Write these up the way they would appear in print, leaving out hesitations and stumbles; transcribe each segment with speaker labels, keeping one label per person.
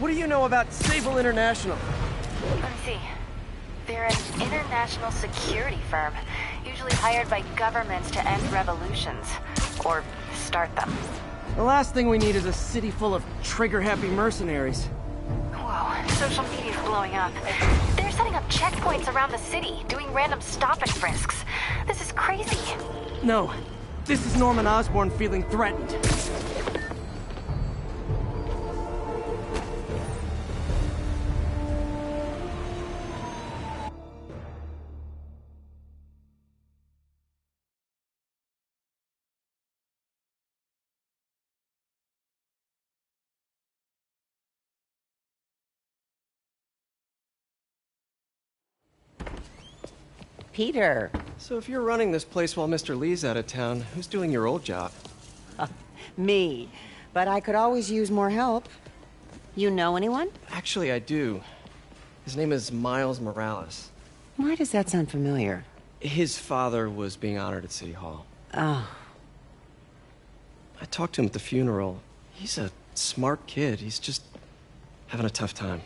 Speaker 1: What do you know about Sable International?
Speaker 2: Let me see. They're an international security firm, usually hired by governments to end revolutions. Or start them.
Speaker 1: The last thing we need is a city full of trigger-happy mercenaries.
Speaker 2: Whoa, social media's blowing up. They're setting up checkpoints around the city, doing random stop and frisks. This is crazy.
Speaker 1: No, this is Norman Osborn feeling threatened.
Speaker 3: Peter.
Speaker 1: So if you're running this place while Mr. Lee's out of town, who's doing your old job?
Speaker 3: Me. But I could always use more help. You know anyone?
Speaker 1: Actually, I do. His name is Miles Morales.
Speaker 3: Why does that sound familiar?
Speaker 1: His father was being honored at City Hall.
Speaker 3: Oh.
Speaker 1: I talked to him at the funeral. He's a smart kid. He's just having a tough time.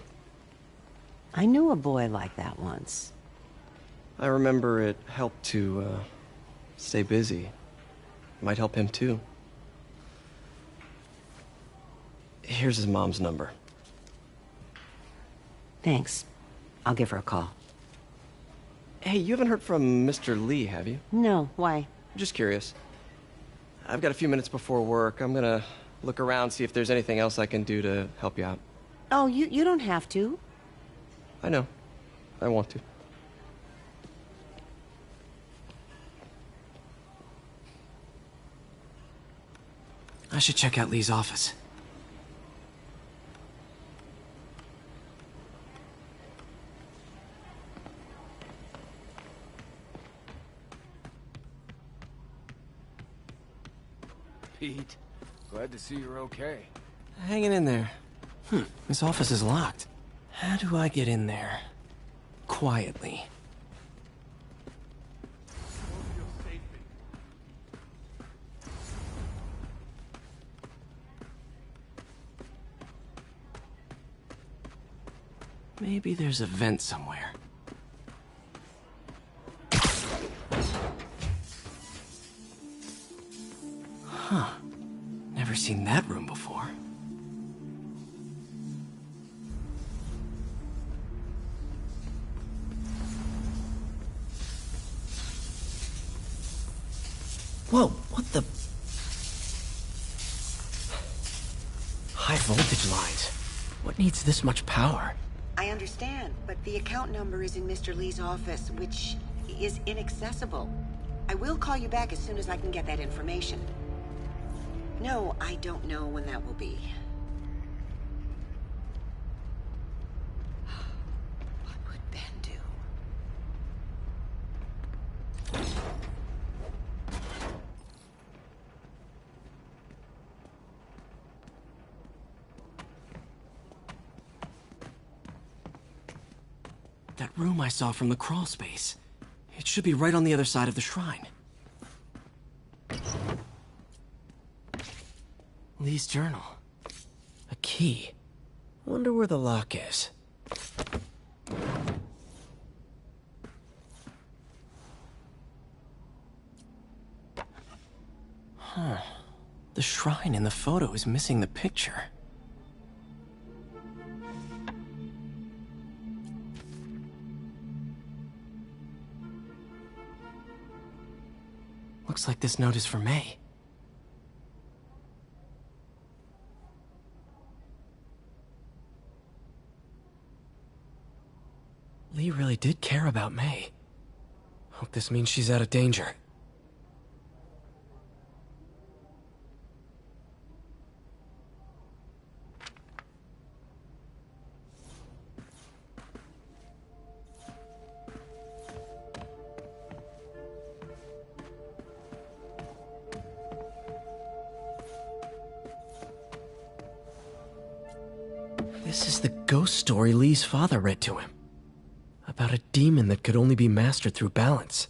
Speaker 3: I knew a boy like that once.
Speaker 1: I remember it helped to, stay busy. Might help him, too. Here's his mom's number.
Speaker 3: Thanks. I'll give her a call.
Speaker 1: Hey, you haven't heard from Mr. Lee, have you?
Speaker 3: No, why?
Speaker 1: I'm just curious. I've got a few minutes before work. I'm gonna look around, see if there's anything else I can do to help you out.
Speaker 3: Oh, you don't have to.
Speaker 1: I know. I want to. I should check out Lee's office.
Speaker 4: Pete, glad to see you're okay.
Speaker 1: Hanging in there. This office is locked. How do I get in there? Quietly. Maybe there's a vent somewhere. Huh. Never seen that room before. Whoa, what the? High voltage lines. What needs this much power?
Speaker 3: I understand, but the account number is in Mr. Lee's office, which is inaccessible. I will call you back as soon as I can get that information. No, I don't know when that will be. What would Ben do?
Speaker 1: That room I saw from the crawl space. It should be right on the other side of the shrine. Lee's journal. A key. Wonder where the lock is. Huh. The shrine in the photo is missing the picture. Looks like this note is for May. Lee really did care about May. Hope this means she's out of danger. This is the ghost story Lee's father read to him. About a demon that could only be mastered through balance.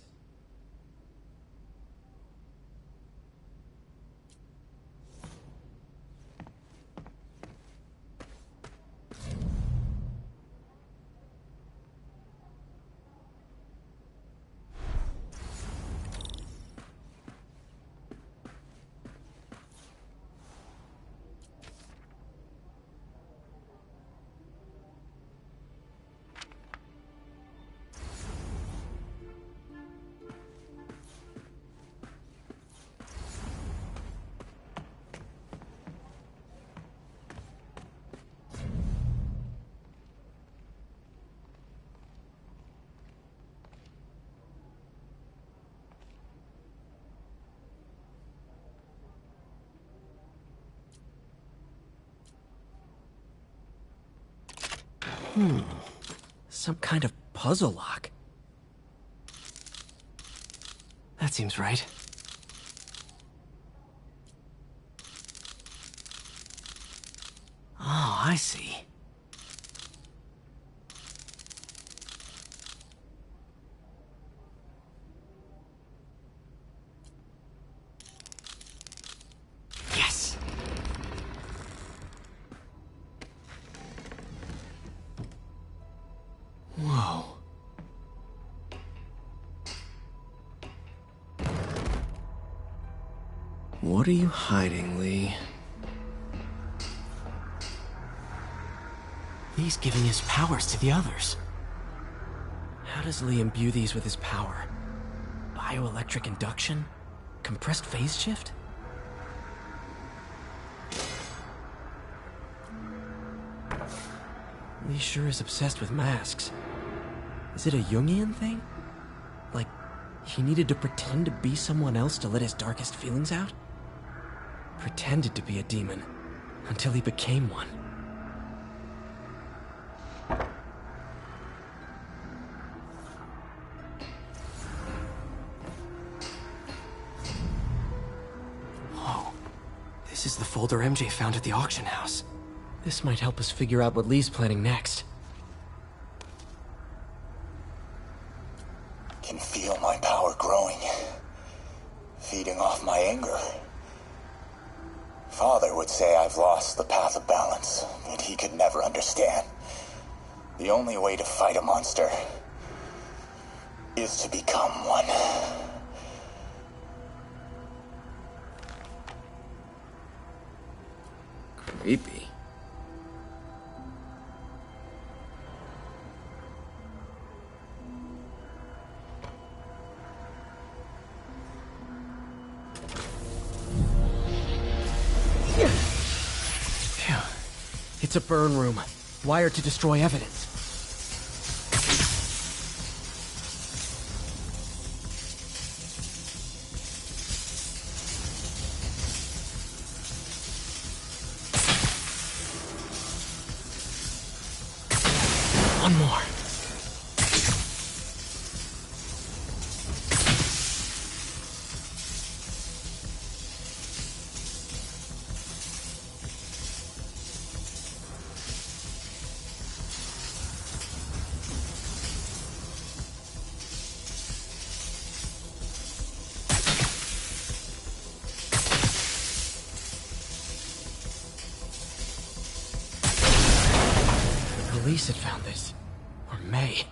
Speaker 1: Some kind of puzzle lock. That seems right. Oh, I see. Yes! Whoa. What are you hiding, Lee? Lee's giving his powers to the others. How does Lee imbue these with his power? Bioelectric induction? Compressed phase shift? Lee sure is obsessed with masks. Is it a Jungian thing? Like, he needed to pretend to be someone else to let his darkest feelings out? Pretended to be a demon, until he became one. Whoa. This is the folder MJ found at the auction house. This might help us figure out what Lee's planning next.
Speaker 5: Can feel my power growing, feeding off my anger. Father would say I've lost the path of balance, but he could never understand. The only way to fight a monster is to become one.
Speaker 1: Creepy. Phew. It's a burn room, wired to destroy evidence. One more. The police had found this. Or May.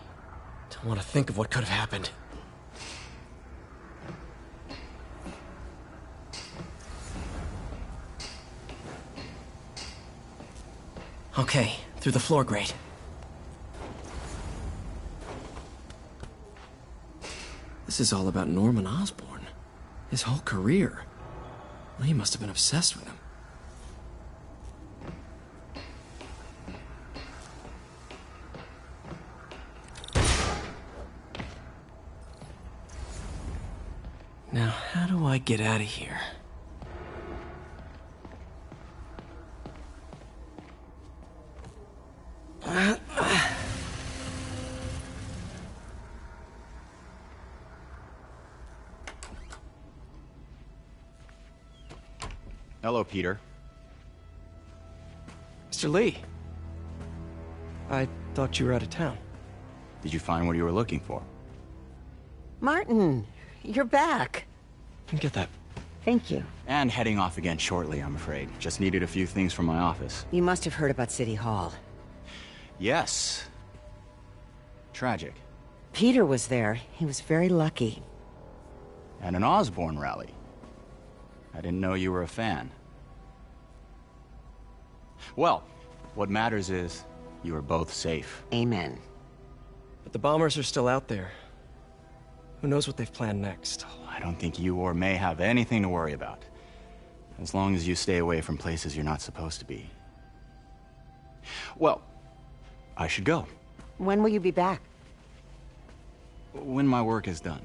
Speaker 1: Don't want to think of what could have happened. Okay, through the floor grate. This is all about Norman Osborn. His whole career. Lee must have been obsessed with him. Now, how do I get out of here?
Speaker 6: Hello, Peter.
Speaker 1: Mr. Lee. I thought you were out of town.
Speaker 6: Did you find what you were looking for?
Speaker 3: Martin, you're back.
Speaker 1: You can get that.
Speaker 3: Thank you.
Speaker 6: And heading off again shortly, I'm afraid. Just needed a few things from my office.
Speaker 3: You must have heard about City Hall.
Speaker 6: Yes. Tragic.
Speaker 3: Peter was there. He was very lucky.
Speaker 6: At an Osborn rally. I didn't know you were a fan. Well, what matters is you are both safe.
Speaker 3: Amen.
Speaker 1: But the bombers are still out there. Who knows what they've planned next?
Speaker 6: I don't think you or May have anything to worry about. As long as you stay away from places you're not supposed to be. Well, I should go.
Speaker 3: When will you be back?
Speaker 6: When my work is done.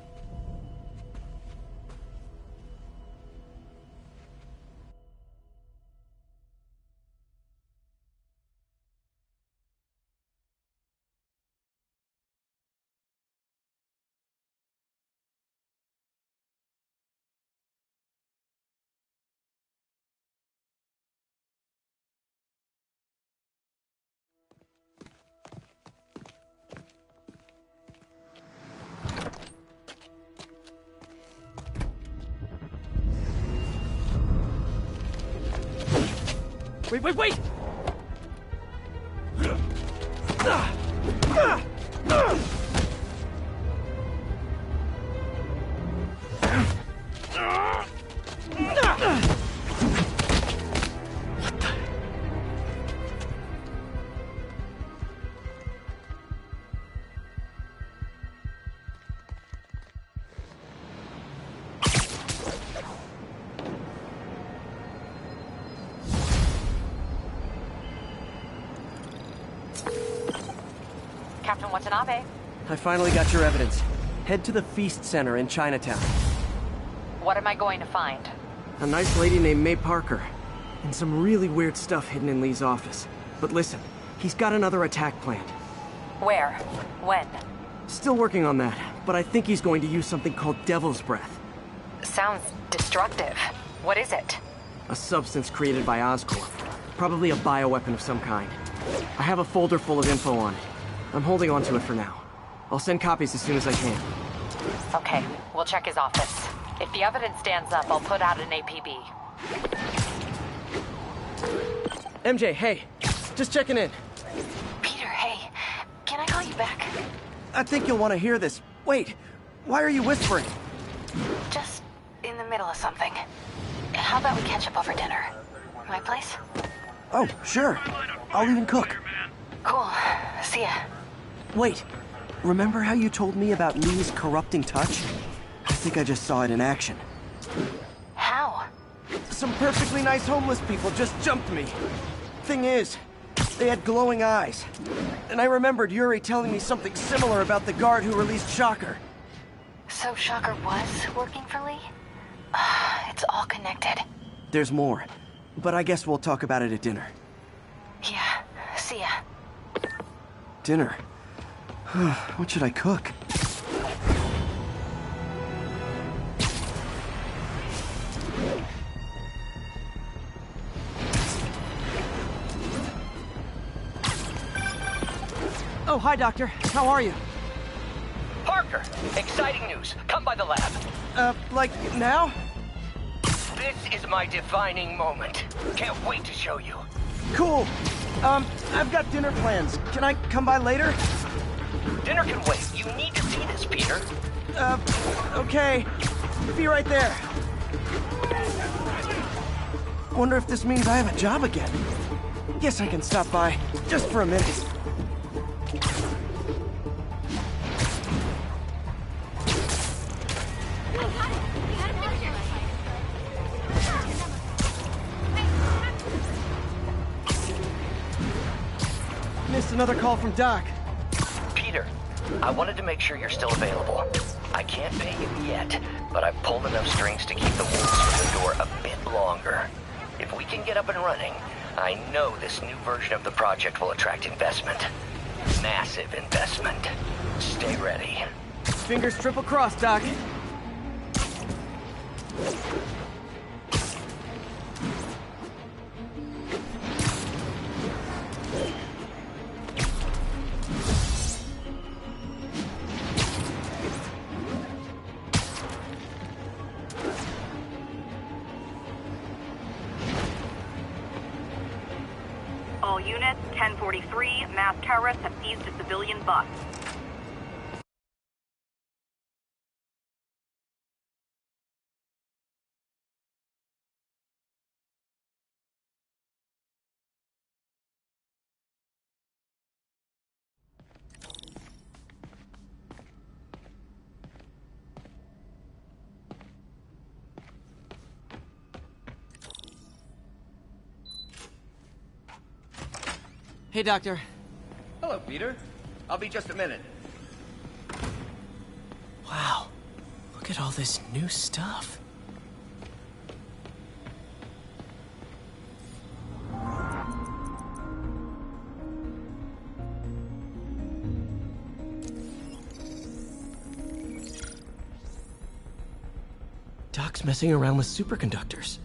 Speaker 1: Wait, wait, wait!
Speaker 2: Captain Watanabe.
Speaker 1: I finally got your evidence. Head to the Feast Center in Chinatown.
Speaker 2: What am I going to find?
Speaker 1: A nice lady named May Parker. And some really weird stuff hidden in Lee's office. But listen, he's got another attack planned.
Speaker 2: Where? When?
Speaker 1: Still working on that, but I think he's going to use something called Devil's Breath.
Speaker 2: Sounds destructive. What is it?
Speaker 1: A substance created by Oscorp. Probably a bioweapon of some kind. I have a folder full of info on it. I'm holding on to it for now. I'll send copies as soon as I can.
Speaker 2: Okay, we'll check his office. If the evidence stands up, I'll put out an APB.
Speaker 1: MJ, hey. Just checking in.
Speaker 2: Peter, hey. Can I call you back?
Speaker 1: I think you'll want to hear this. Wait, why are you whispering?
Speaker 2: Just in the middle of something. How about we catch up over dinner? My place?
Speaker 1: Oh, sure. I'll even cook.
Speaker 2: Cool. See ya.
Speaker 1: Wait, remember how you told me about Lee's corrupting touch? I think I just saw it in action.
Speaker 2: How?
Speaker 1: Some perfectly nice homeless people just jumped me. Thing is, they had glowing eyes. And I remembered Yuri telling me something similar about the guard who released Shocker.
Speaker 2: So Shocker was working for Lee? It's all connected.
Speaker 1: There's more, but I guess we'll talk about it at dinner.
Speaker 2: Yeah, see ya.
Speaker 1: Dinner? What should I cook? Oh, hi, Doctor. How are you?
Speaker 7: Parker, exciting news. Come by the lab.
Speaker 1: Like now?
Speaker 7: This is my defining moment. Can't wait to show you.
Speaker 1: Cool. I've got dinner plans. Can I come by later?
Speaker 7: Dinner can wait. You need to see this, Peter.
Speaker 1: Okay. Be right there. Wonder if this means I have a job again. Guess I can stop by, just for a minute. Missed another call from Doc.
Speaker 7: Peter, I wanted to make sure you're still available. I can't pay you yet, but I've pulled enough strings to keep the wolves from the door a bit longer. If we can get up and running, I know this new version of the project will attract investment. Massive investment. Stay ready.
Speaker 1: Fingers triple crossed, Doc.
Speaker 8: All units, 1043, mass terrorists have seized a civilian bus.
Speaker 1: Hey, Doctor.
Speaker 7: Hello, Peter. I'll be just a minute.
Speaker 1: Wow. Look at all this new stuff. Doc's messing around with superconductors.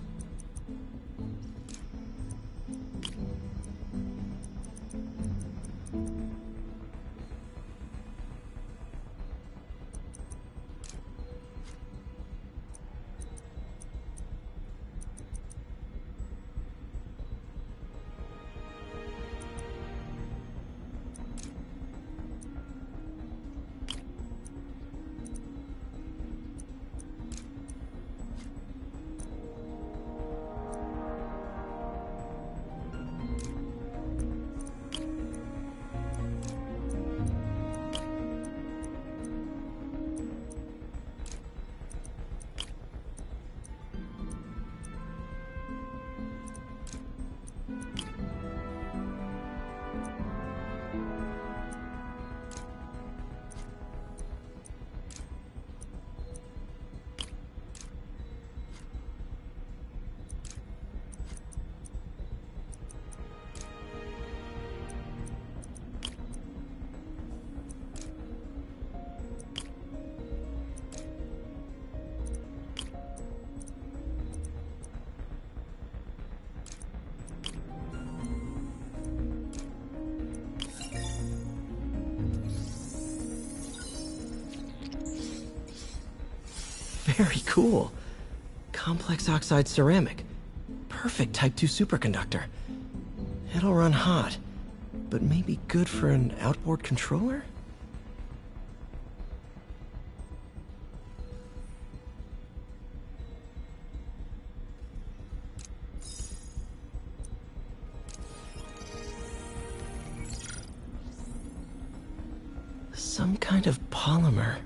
Speaker 1: Very cool. Complex oxide ceramic. Perfect Type 2 superconductor. It'll run hot, but maybe good for an outboard controller? Some kind of polymer.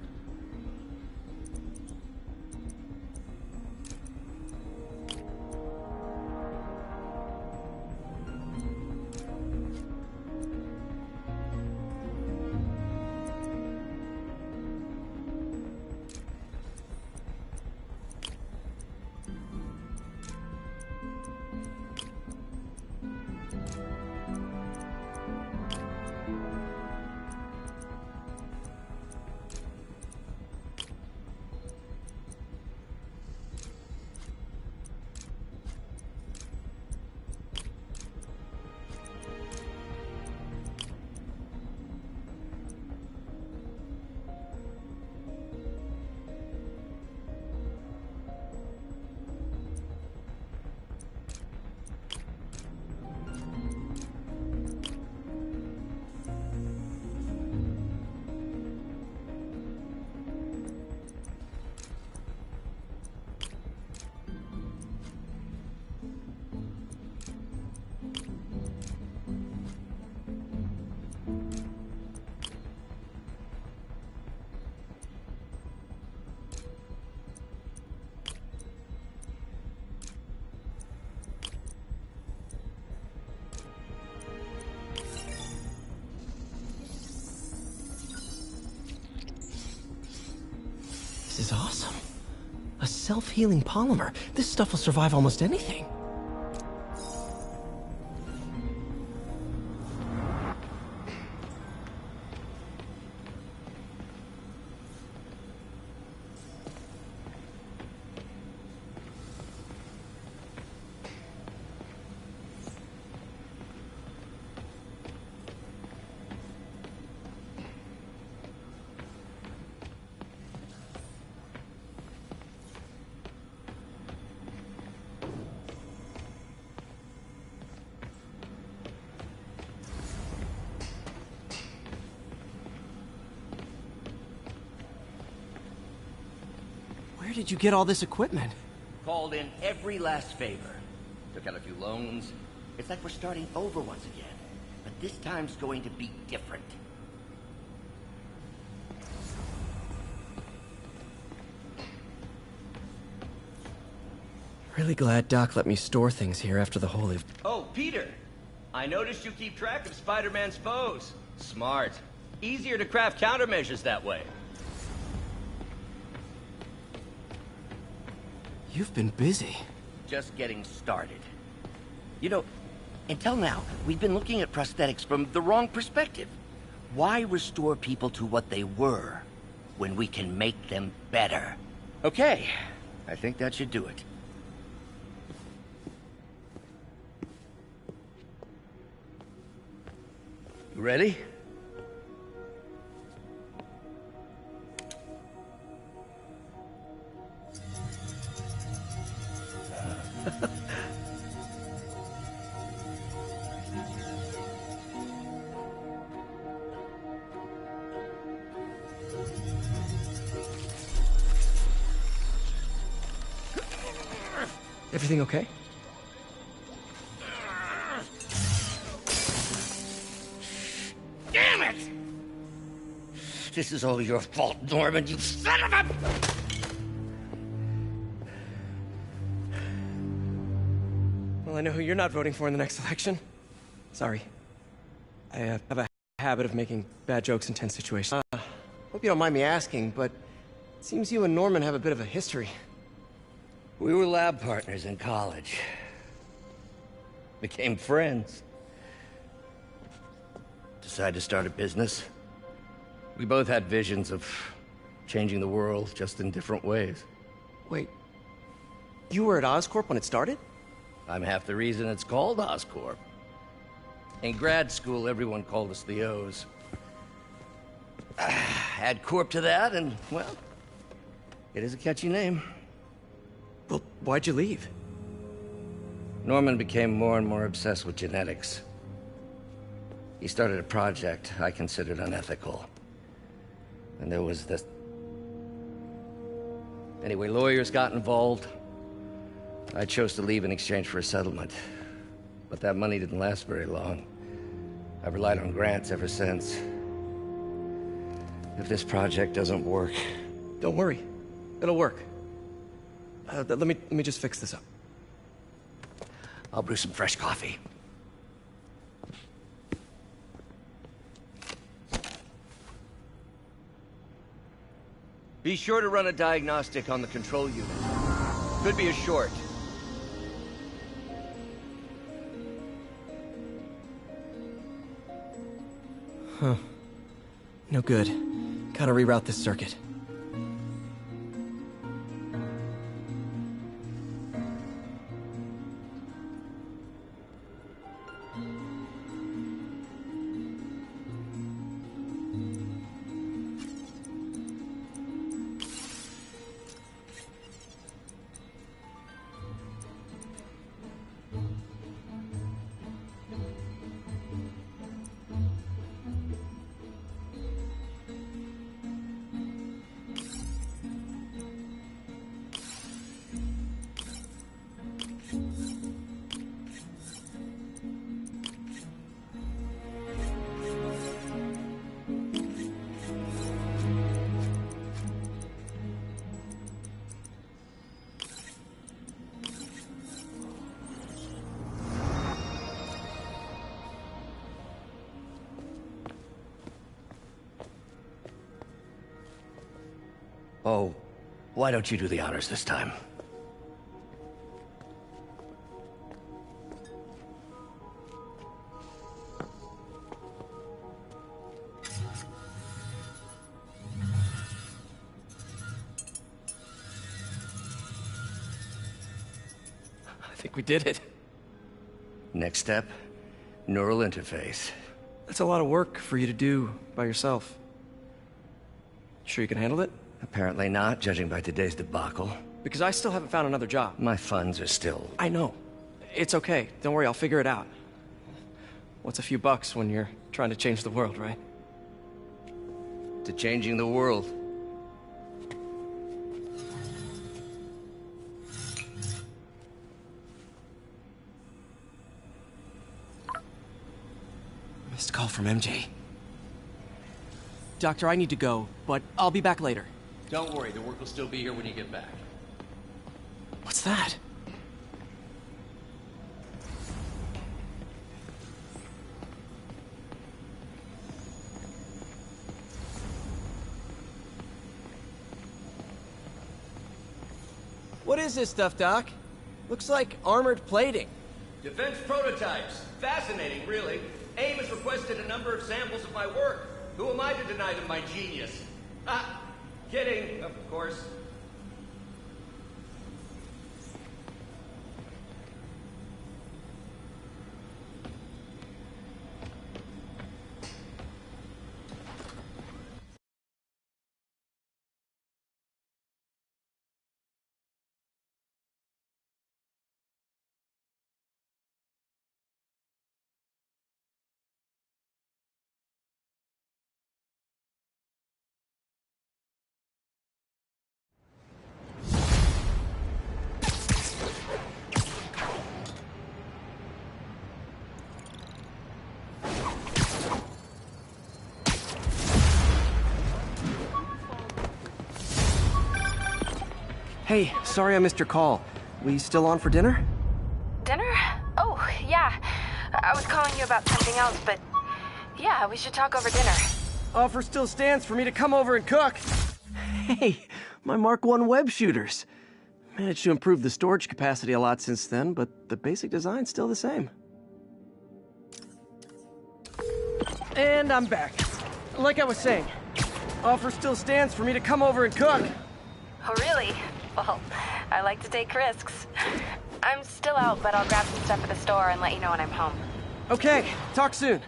Speaker 1: This is awesome. A self-healing polymer. This stuff will survive almost anything. Where did you get all this equipment?
Speaker 7: Called in every last favor. Took out a few loans. It's like we're starting over once again. But this time's going to be different.
Speaker 1: Really glad Doc let me store things here after the whole
Speaker 7: Oh, Peter! I noticed you keep track of Spider-Man's foes. Smart. Easier to craft countermeasures that way.
Speaker 1: You've been busy.
Speaker 7: Just getting started. You know, until now, we've been looking at prosthetics from the wrong perspective. Why restore people to what they were when we can make them better? Okay, I think that should do it. You ready?
Speaker 1: Everything okay?
Speaker 7: Damn it! This is all your fault, Norman, you son of a...
Speaker 1: Well, I know who you're not voting for in the next election. Sorry. I have a habit of making bad jokes in tense situations. Hope you don't mind me asking, but it seems you and Norman have a bit of a history.
Speaker 7: We were lab partners in college. Became friends. Decided to start a business. We both had visions of changing the world, just in different ways.
Speaker 1: Wait, you were at Oscorp when it started?
Speaker 7: I'm half the reason it's called Oscorp. In grad school, everyone called us the O's. Add Corp to that, and, well,
Speaker 9: It is a catchy name.
Speaker 1: Well, why'd you leave?
Speaker 9: Norman became more and more obsessed with genetics. He started a project I considered unethical. And there was this... Anyway, lawyers got involved. I chose to leave in exchange for a settlement. But that money didn't last very long. I've relied on grants ever since. If this project doesn't work...
Speaker 1: Don't worry. It'll work. Let me just fix this up.
Speaker 9: I'll brew some fresh coffee. Be sure to run a diagnostic on the control unit. Could be a short.
Speaker 1: Huh. No good. Gotta reroute this circuit.
Speaker 9: Oh, why don't you do the honors this time?
Speaker 1: I think we did it.
Speaker 9: Next step, neural interface.
Speaker 1: That's a lot of work for you to do by yourself. Sure you can handle it?
Speaker 9: Apparently not, judging by today's debacle.
Speaker 1: Because I still haven't found another job.
Speaker 9: My funds are still...
Speaker 1: I know. It's okay. Don't worry, I'll figure it out. What's a few bucks when you're trying to change the world, right?
Speaker 9: To changing the world.
Speaker 1: Missed call from MJ. Doctor, I need to go, but I'll be back later.
Speaker 10: Don't worry, the work will still be here when you get back.
Speaker 1: What's that? What is this stuff, Doc? Looks like armored plating.
Speaker 10: Defense prototypes. Fascinating, really. AIM has requested a number of samples of my work. Who am I to deny them my genius? Ah, kidding, of course.
Speaker 1: Hey, sorry I missed your call. We still on for dinner?
Speaker 2: Dinner? Oh, yeah. I was calling you about something else, but yeah, we should talk over dinner.
Speaker 1: Offer still stands for me to come over and cook. Hey, my Mark I web shooters. Managed to improve the storage capacity a lot since then, but the basic design's still the same. And I'm back. Like I was saying, offer still stands for me to come over and cook.
Speaker 2: Oh, really? Well, I like to take risks. I'm still out, but I'll grab some stuff at the store and let you know when I'm home.
Speaker 1: Okay, talk soon.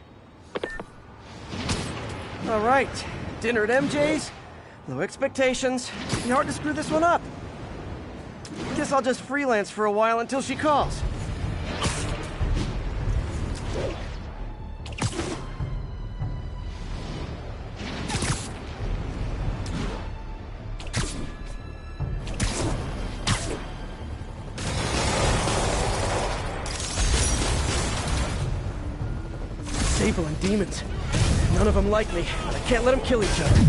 Speaker 1: All right, dinner at MJ's,
Speaker 11: Low expectations. Be hard to screw this one up. Guess I'll just freelance for a while until she calls. Sable and demons. None of them like me, but I can't let them kill each other.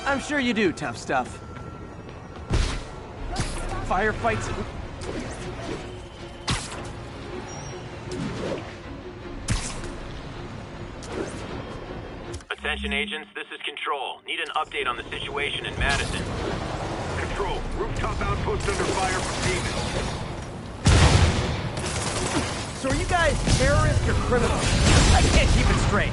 Speaker 11: I'm sure you do, tough stuff. Firefights.
Speaker 12: Attention agents, this is Control. Need an update on the situation in Madison. Control, rooftop outpost under fire from females.
Speaker 11: So are you guys terrorists or criminals? I can't keep it straight.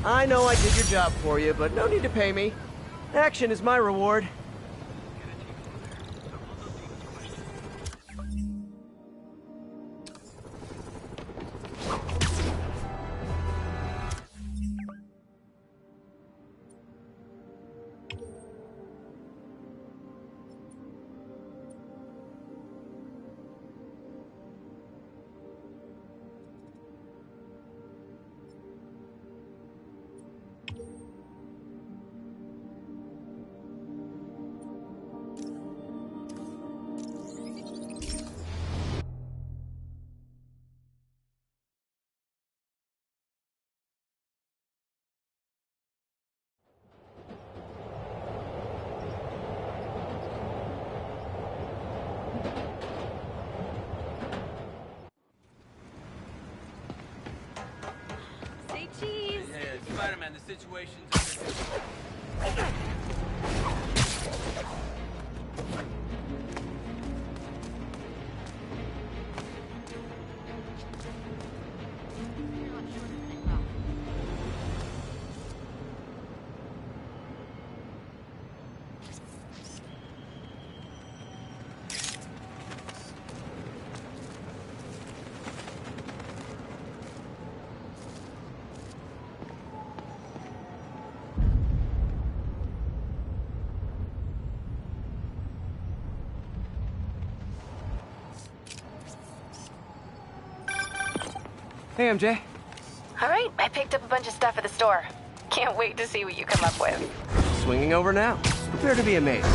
Speaker 11: I know I did your job for you, but no need to pay me. Action is my reward.
Speaker 10: Spider-Man, the situation's...
Speaker 11: Hey, MJ.
Speaker 2: All right, I picked up a bunch of stuff at the store. Can't wait to see what you come up with.
Speaker 11: Swinging over now. Prepare to be amazed.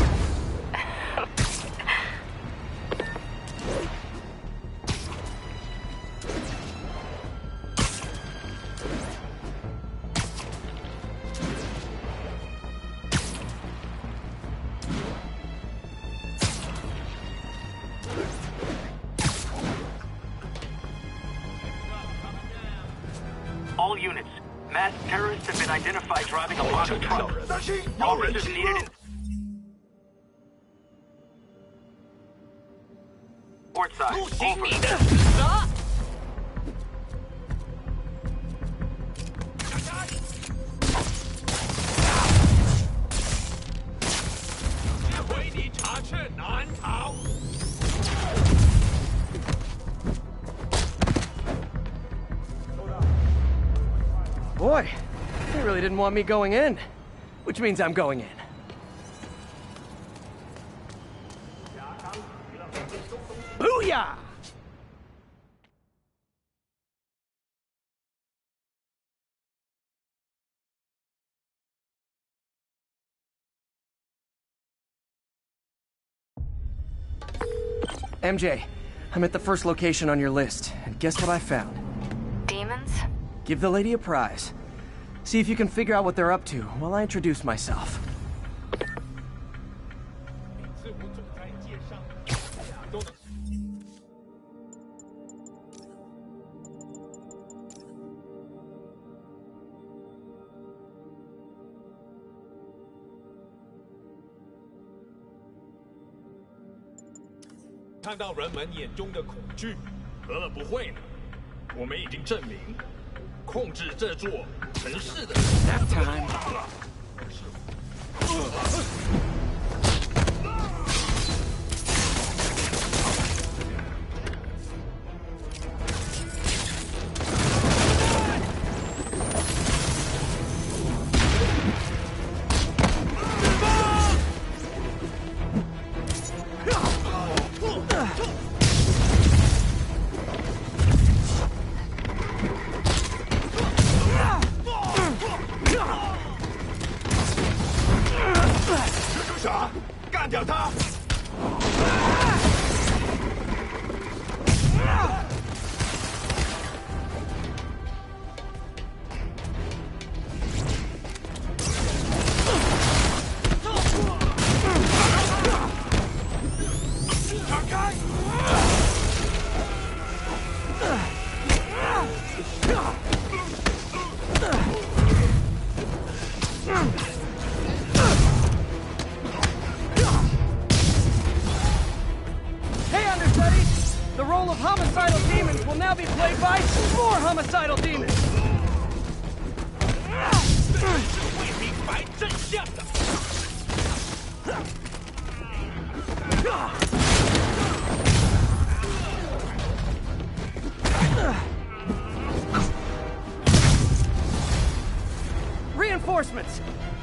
Speaker 12: All units, masked terrorists have been identified driving a block of truck. Officers needed in... Port side, over.
Speaker 11: Boy, they really didn't want me going in. Which means I'm going in. MJ, I'm at the first location on your list, and guess what I found?
Speaker 2: Demons?
Speaker 11: Give the lady a prize. See if you can figure out what they're up to while I introduce myself.
Speaker 13: 看到人们眼中的恐惧，何乐不会呢？我们已经证明，控制这座城市的time。干掉他！闪开！The
Speaker 11: role of homicidal demons will now be played by more homicidal demons!
Speaker 13: 这是会明白真相的。
Speaker 11: Reinforcements!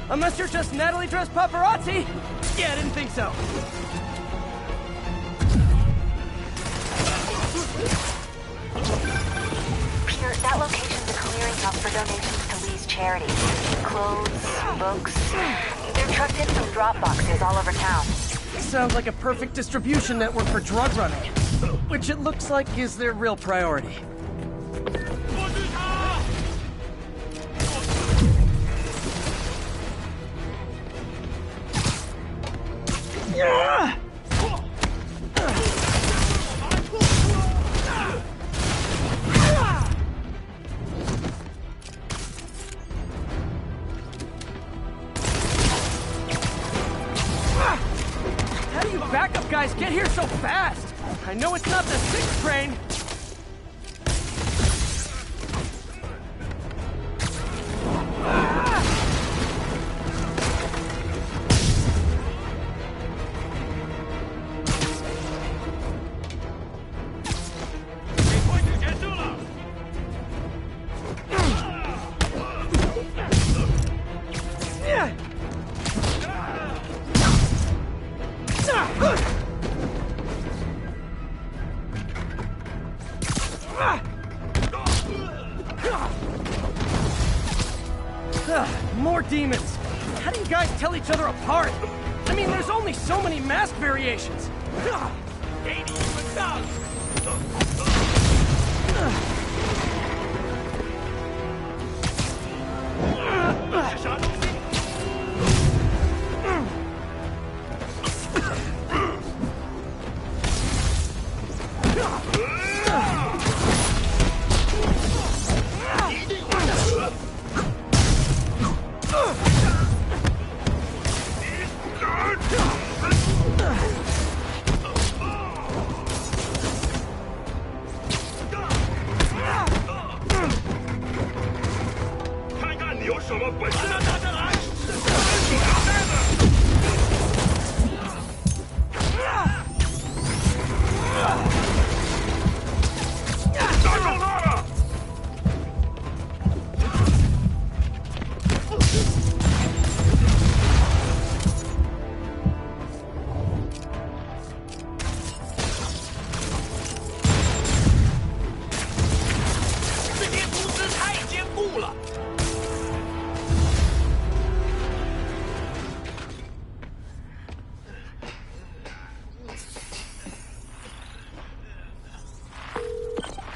Speaker 11: Unless you're just Natalie dressed paparazzi? Yeah, I didn't think so.
Speaker 2: Peter, that location's a clearinghouse for donations to Lee's charities. Clothes, books. They're trucked in from drop boxes all over town.
Speaker 11: Sounds like a perfect distribution network for drug running. Which it looks like is their real priority. How do you backup guys get here so fast? I know it's not the 6th train. More demons! How do you guys tell each other apart? I mean, there's only so many mask variations.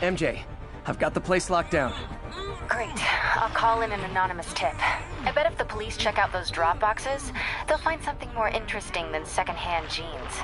Speaker 11: MJ, I've got the place locked down.
Speaker 2: Great. I'll call in an anonymous tip. I bet if the police check out those drop boxes, they'll find something more interesting than secondhand jeans.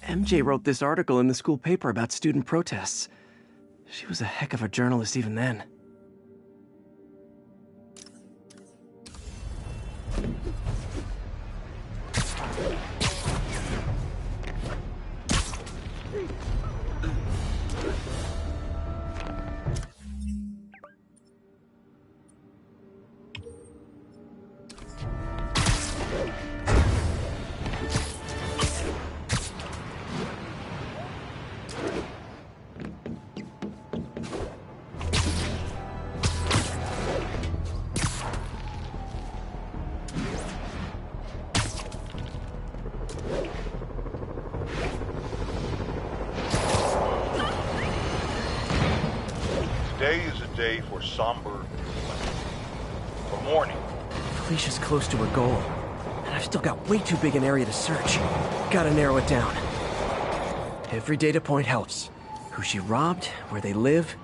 Speaker 11: MJ wrote this article in the school paper about student protests. She was a heck of a journalist even then.
Speaker 14: Today is a day for somber, for mourning.
Speaker 11: Felicia's close to her goal, and I've still got way too big an area to search. Gotta narrow it down. Every data point helps. Who she robbed, where they live.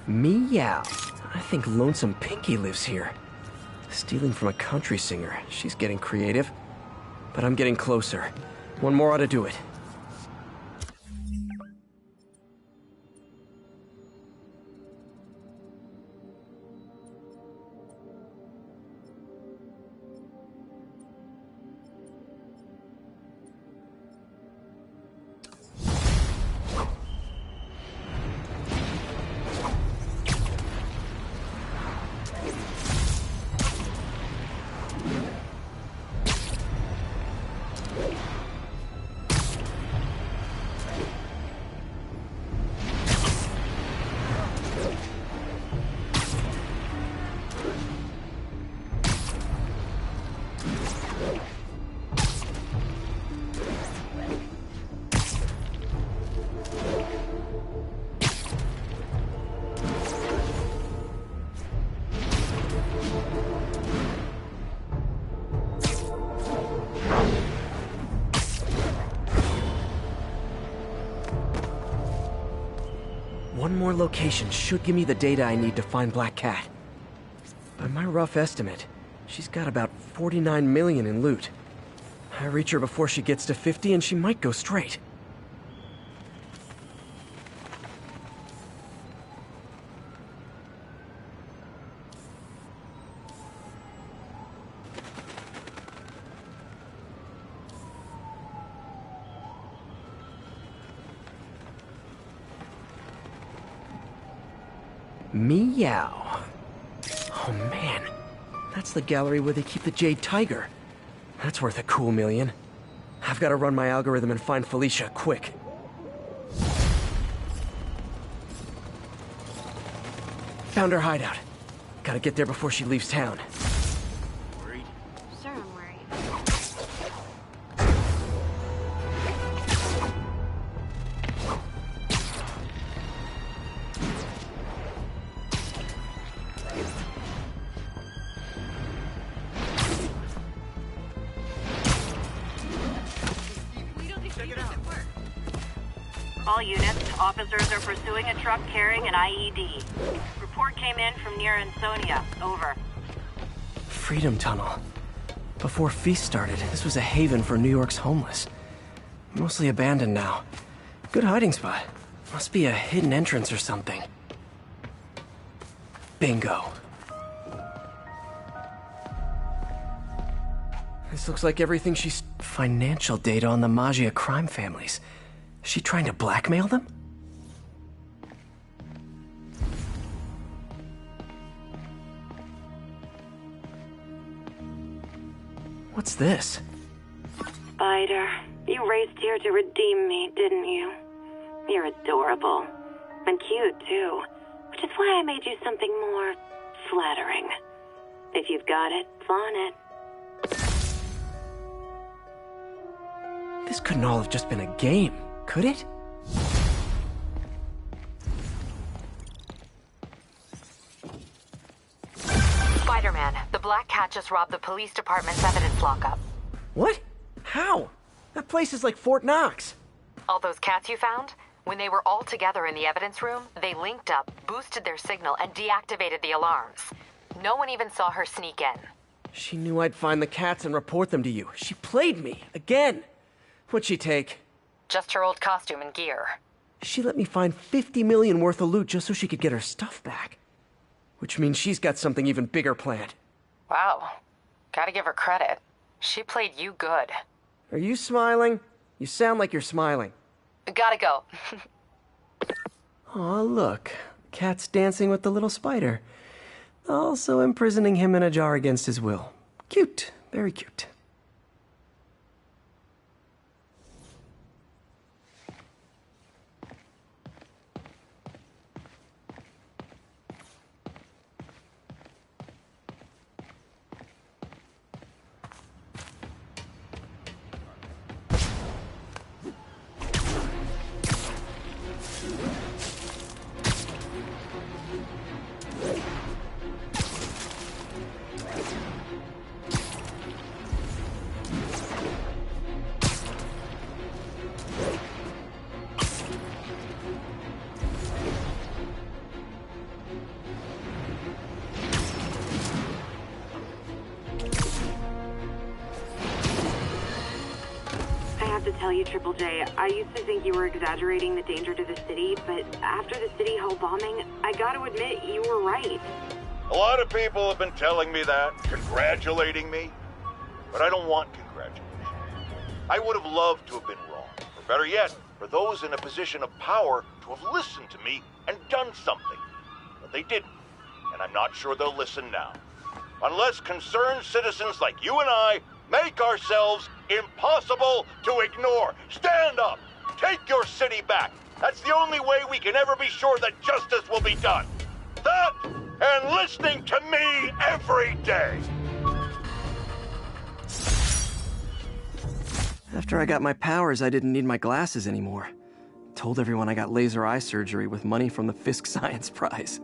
Speaker 11: Meow. I think Lonesome Pinky lives here. Stealing from a country singer. She's getting creative. But I'm getting closer. One more ought to do it. One more location should give me the data I need to find Black Cat. By my rough estimate, she's got about 49 million in loot. I reach her before she gets to 50 and she might go straight. Meow. Oh man, that's the gallery where they keep the Jade Tiger. That's worth a cool million. I've got to run my algorithm and find Felicia, quick. Found her hideout. Gotta get there before she leaves town.
Speaker 13: Worried?
Speaker 2: Sure, I'm worried.
Speaker 8: All units, officers are pursuing a truck carrying an IED. Report came in from near Ansonia. Over.
Speaker 11: Freedom Tunnel. Before Feast started, this was a haven for New York's homeless. Mostly abandoned now. Good hiding spot. Must be a hidden entrance or something. Bingo. This looks like everything she's... Financial data on the Maggia crime families. Is she trying to blackmail them? What's this?
Speaker 8: Spider, you raced here to redeem me, didn't you? You're adorable. And cute, too. Which is why I made you something more flattering. If you've got it, flaunt it.
Speaker 11: This couldn't all have just been a game, could it?
Speaker 2: Spider-Man, the Black Cat just robbed the police department's evidence lockup.
Speaker 11: What? How? That place is like Fort Knox.
Speaker 2: All those cats you found? When they were all together in the evidence room, they linked up, boosted their signal, and deactivated the alarms. No one even saw her sneak in.
Speaker 11: She knew I'd find the cats and report them to you. She played me, again. What'd she take?
Speaker 2: Just her old costume and gear.
Speaker 11: She let me find 50 million worth of loot just so she could get her stuff back. Which means she's got something even bigger planned.
Speaker 2: Wow. Gotta give her credit. She played you good.
Speaker 11: Are you smiling? You sound like you're smiling.
Speaker 2: Gotta go.
Speaker 11: Aw, look. Cat's dancing with the little spider. Also imprisoning him in a jar against his will. Cute. Very cute.
Speaker 8: Tell you, Triple J, I used to think you were exaggerating the danger to the city, but after the City Hall bombing, I gotta admit, you were right.
Speaker 14: A lot of people have been telling me that, congratulating me, but I don't want congratulations. I would have loved to have been wrong, or better yet, for those in a position of power to have listened to me and done something. But they didn't, and I'm not sure they'll listen now. Unless concerned citizens like you and I make ourselves impossible to ignore. Stand up! Take your city back! That's the only way we can ever be sure that justice will be done. That and listening to me every day!
Speaker 11: After I got my powers, I didn't need my glasses anymore. Told everyone I got laser eye surgery with money from the Fisk Science Prize.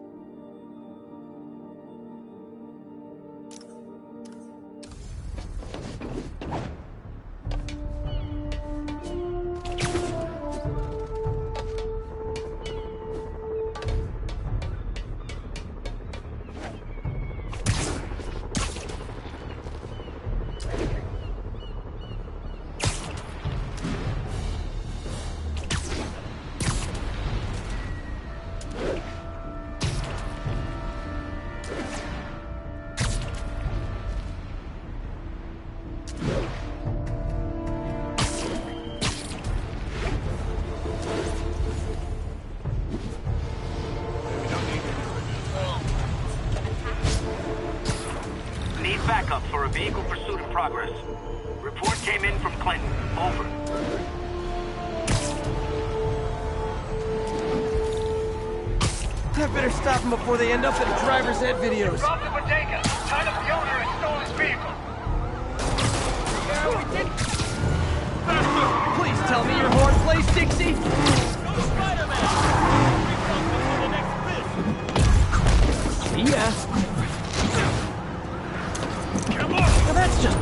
Speaker 10: Backup for a vehicle pursuit in progress. Report came in from Clinton. Over.
Speaker 11: I better stop them before they end up in driver's ed videos.
Speaker 12: Drop the bodega. Tied up the owner and stole his vehicle.
Speaker 11: Yeah, we did. Please tell me your horn plays Dixie.
Speaker 13: Go Spider-Man! The next fist!
Speaker 11: See ya.
Speaker 13: Come on!
Speaker 11: Now that's just...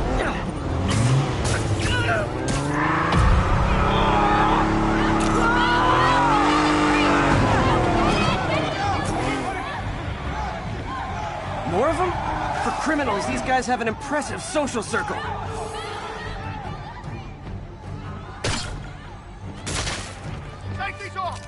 Speaker 11: More of them? For criminals, these guys have an impressive social circle.
Speaker 12: Take these off!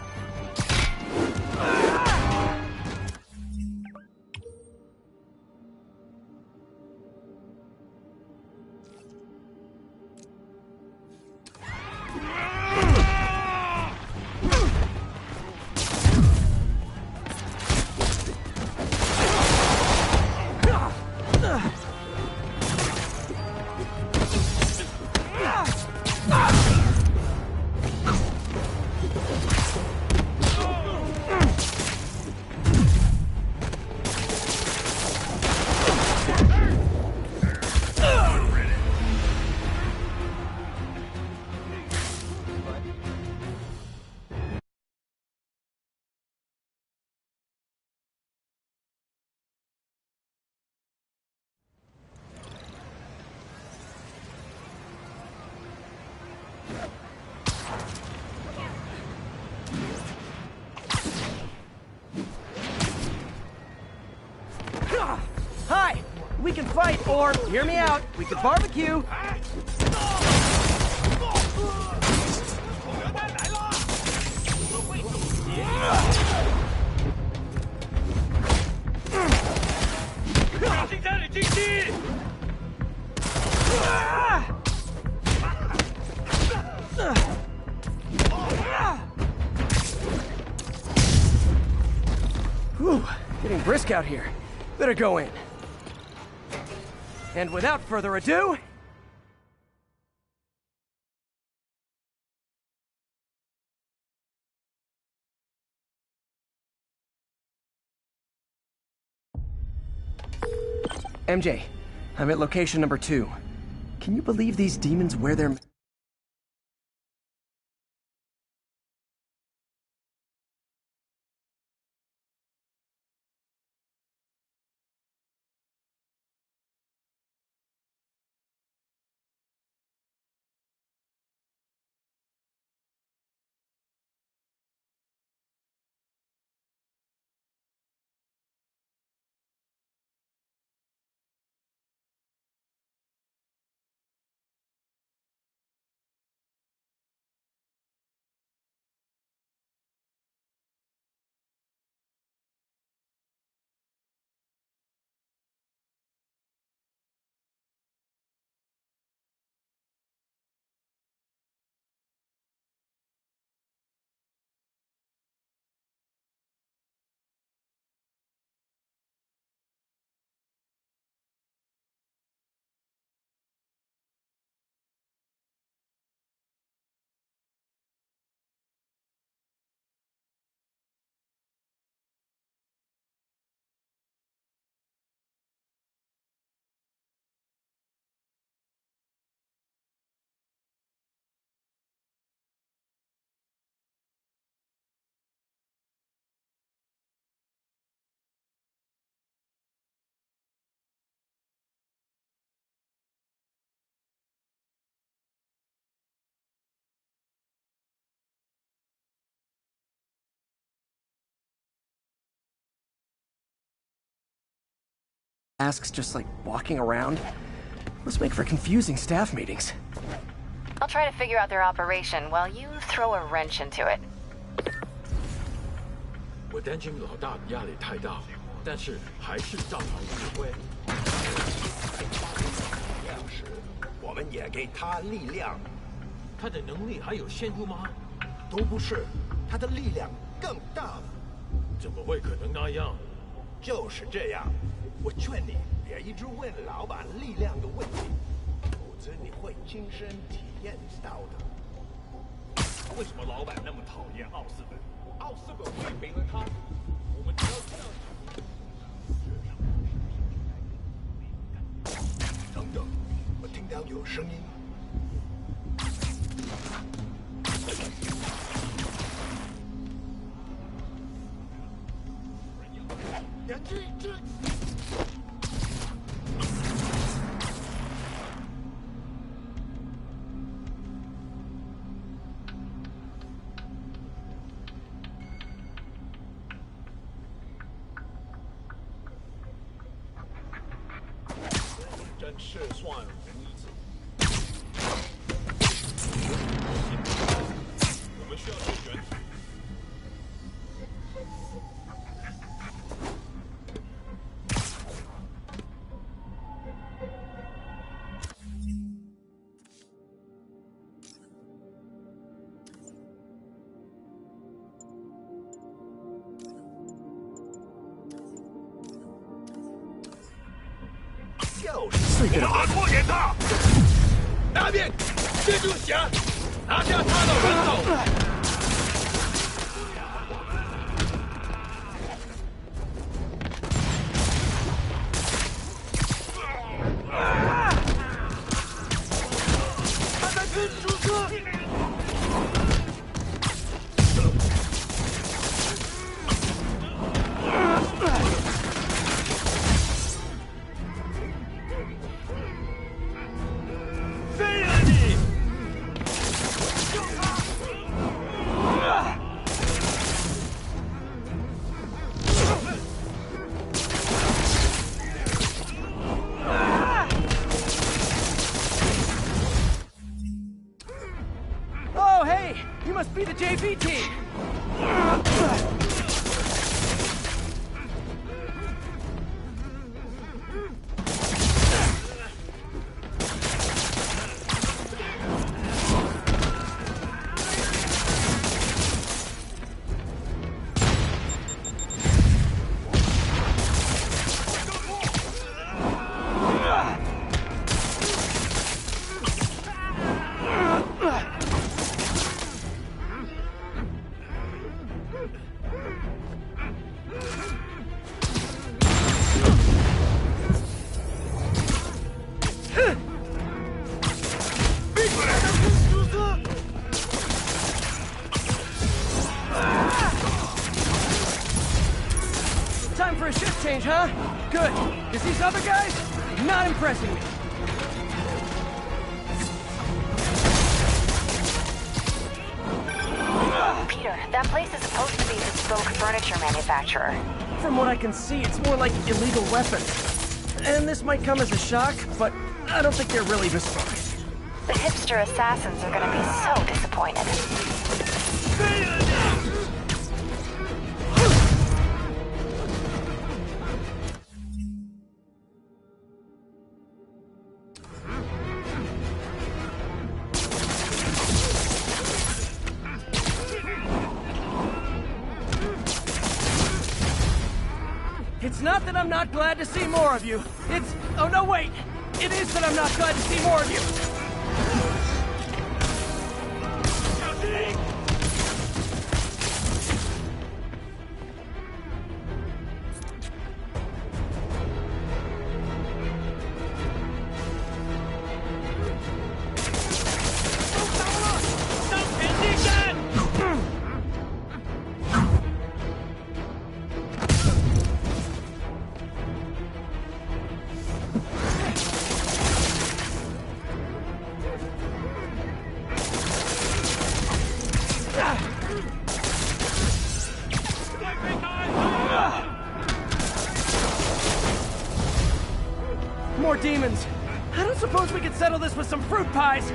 Speaker 11: Hi! We can fight, or, hear me out, we could barbecue. Whew, getting brisk out here. Better go in. And without further ado... MJ, I'm at location number 2. Can you believe these demons wear their... Masks just like walking around? Must make for confusing staff meetings.
Speaker 2: I'll try to figure out their operation while you throw a wrench into it.
Speaker 13: 我担心老大压力太大，但是还是照常指挥。
Speaker 15: 要是我们也给他力量，
Speaker 13: 他的能力还有限度吗？
Speaker 15: 都不是，他的力量更大了。
Speaker 13: 怎么会可能那样？
Speaker 15: 就是这样。我劝你别一直问老板力量的问题，否则你会亲身体验到的。
Speaker 13: 为什么老板那么讨厌奥斯本？奥斯本喂肥了他，我们
Speaker 15: 等等，我听到有声音。两只。真是算无一子。我们需要救援。
Speaker 13: 我们要拖延他。那边，蜘蛛侠，拿下他的人头。他在喷出车。
Speaker 11: Oh, hey! You must be the JV team! Time for a shift change, huh? Good, because these other guys, not impressing me.
Speaker 2: Peter, that place is supposed to be a bespoke furniture manufacturer.
Speaker 11: From what I can see, it's more like illegal weapons. And this might come as a shock, but I don't think they're really bespoke.
Speaker 2: The hipster assassins are gonna be so disappointed.
Speaker 11: It's not that I'm not glad to see more of you. It's... oh no, wait! It is that I'm not glad to see more of you! More demons. I don't suppose we could settle this with some fruit pies.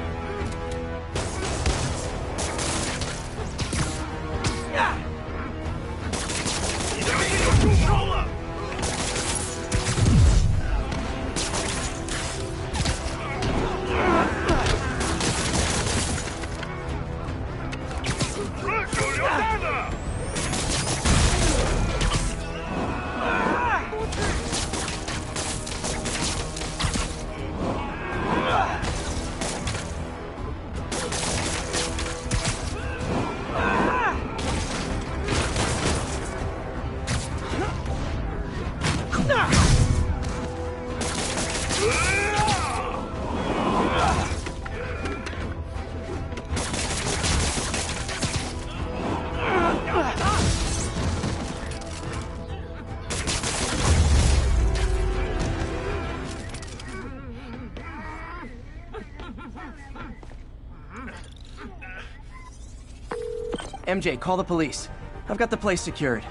Speaker 11: MJ, call the police. I've got the place secured.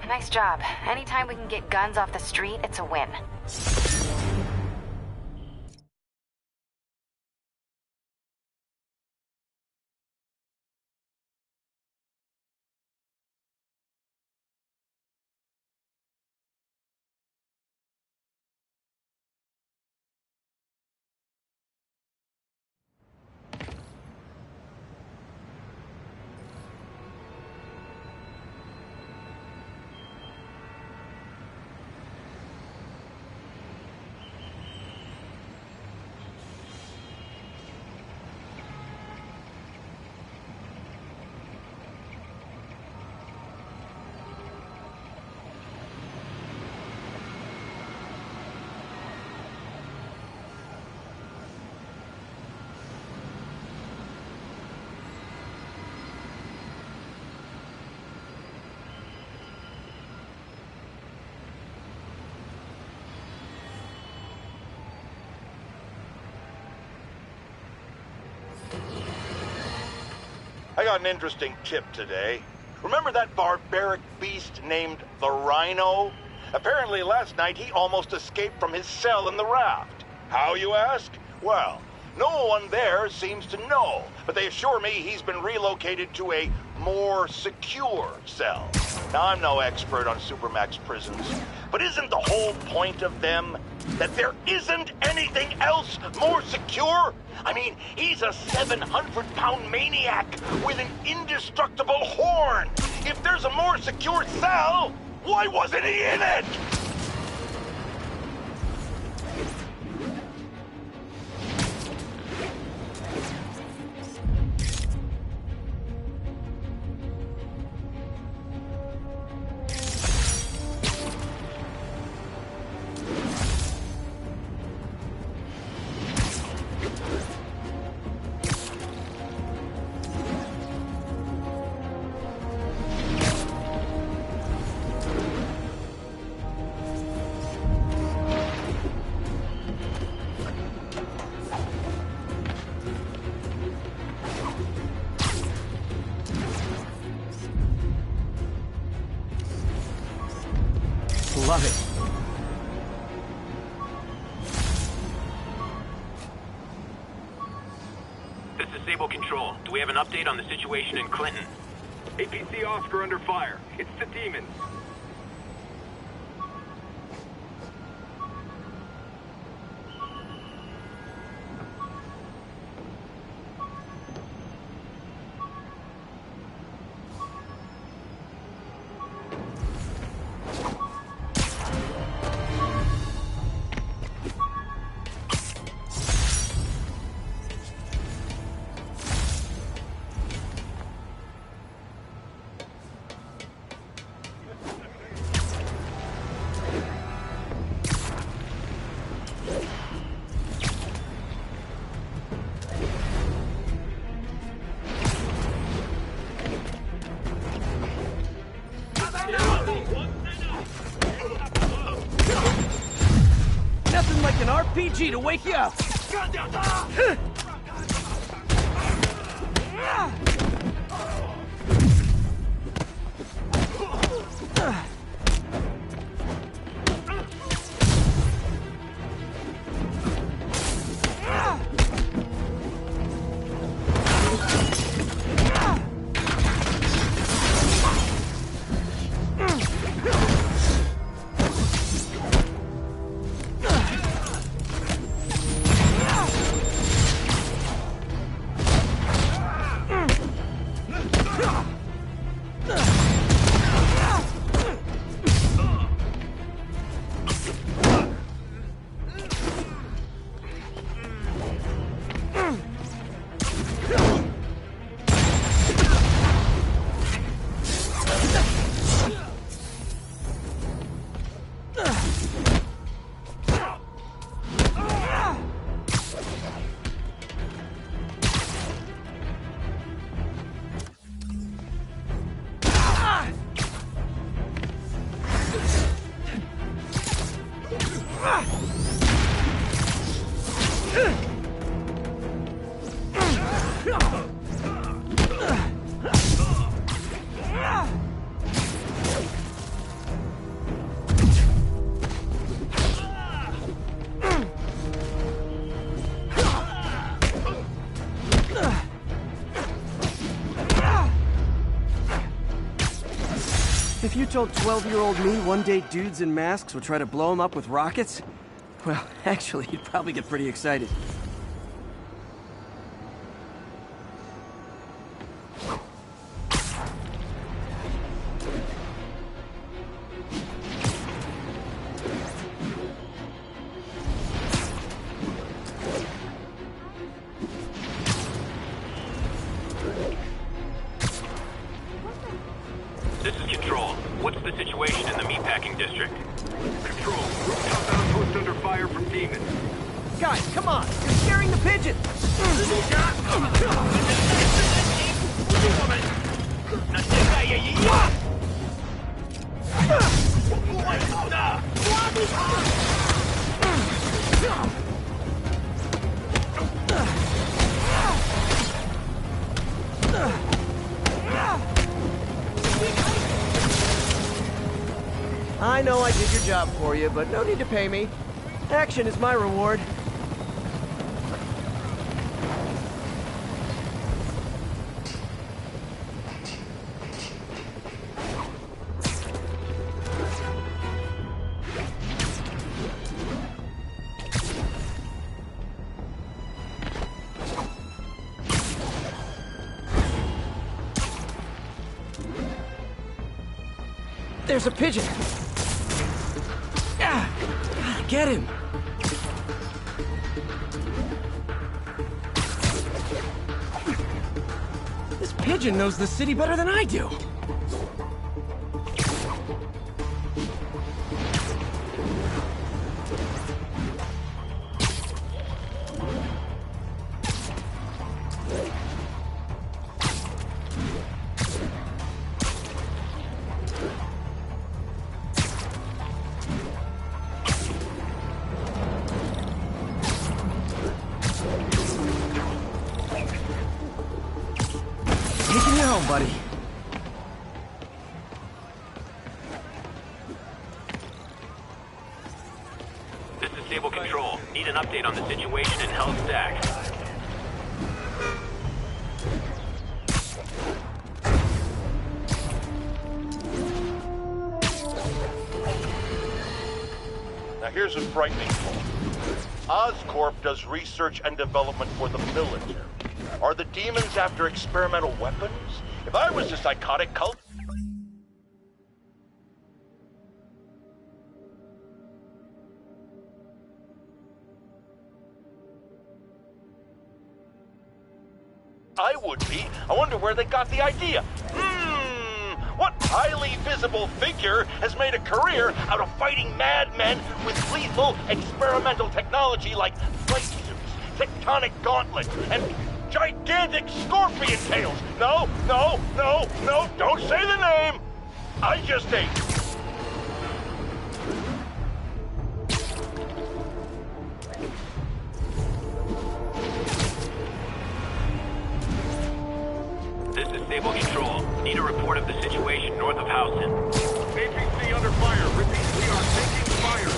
Speaker 2: Nice job. Anytime we can get guns off the street, it's a win.
Speaker 14: I got an interesting tip today. Remember that barbaric beast named the Rhino? Apparently last night he almost escaped from his cell in the raft. How, you ask? Well, no one there seems to know, but they assure me he's been relocated to a more secure cell. Now, I'm no expert on Supermax prisons, but isn't the whole point of them that there isn't anything else more secure? I mean, he's a 700-pound maniac with an indestructible horn. If there's a more secure cell, why wasn't he in it?
Speaker 11: Love it.
Speaker 12: This is Sable Control. Do we have an update on the situation in Clinton?
Speaker 13: APC Oscar under fire. It's the demons.
Speaker 11: Nothing like an RPG to wake you up. If you told 12-year-old me one day dudes in masks would try to blow him up with rockets, well, actually, you'd probably get pretty excited.
Speaker 12: This is Control. What's the situation in the meatpacking district? Control, rooftop outpost under fire from demons.
Speaker 11: Guys, come on! You're scaring the pigeons! I know I did your job for you, but no need to pay me. Action is my reward. There's a pigeon! Get him! This pigeon knows the city better than I do! Taking you home, buddy.
Speaker 12: This is Stable Control. Need an update on the situation in Hell's Stack.
Speaker 14: Now here's a frightening thought. Oscorp does research and development for the military. Are the demons after experimental weapons? If I was a psychotic cult... I would be. I wonder where they got the idea. What highly visible figure has made a career out of fighting madmen with lethal experimental technology like flight suits, tectonic gauntlets, and gigantic scorpion tails? No, no, no, no, don't say the name! I just ate.
Speaker 12: This is Stable Control. Need a report of the situation north of Houston. APC under fire. Repeat, we are taking fire.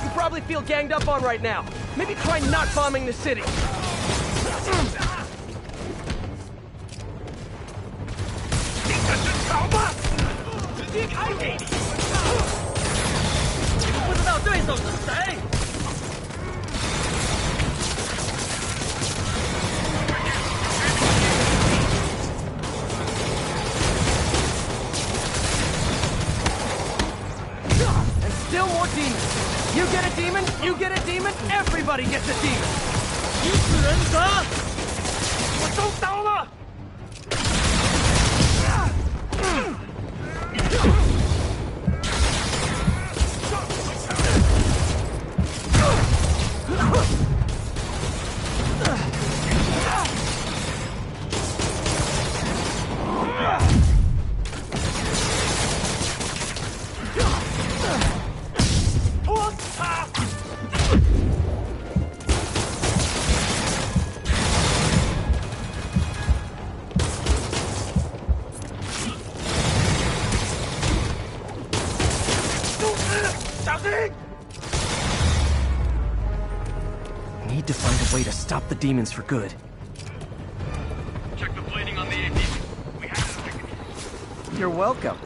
Speaker 11: You probably feel ganged up on right now. Maybe try not bombing the city. And still more demons. You get a demon, you get a demon, everybody gets a demon. 你死人者，我收刀了。
Speaker 14: Now
Speaker 11: Need to find a way to stop the demons for good.
Speaker 12: Check the plating on the AP. We have it.
Speaker 11: You're welcome.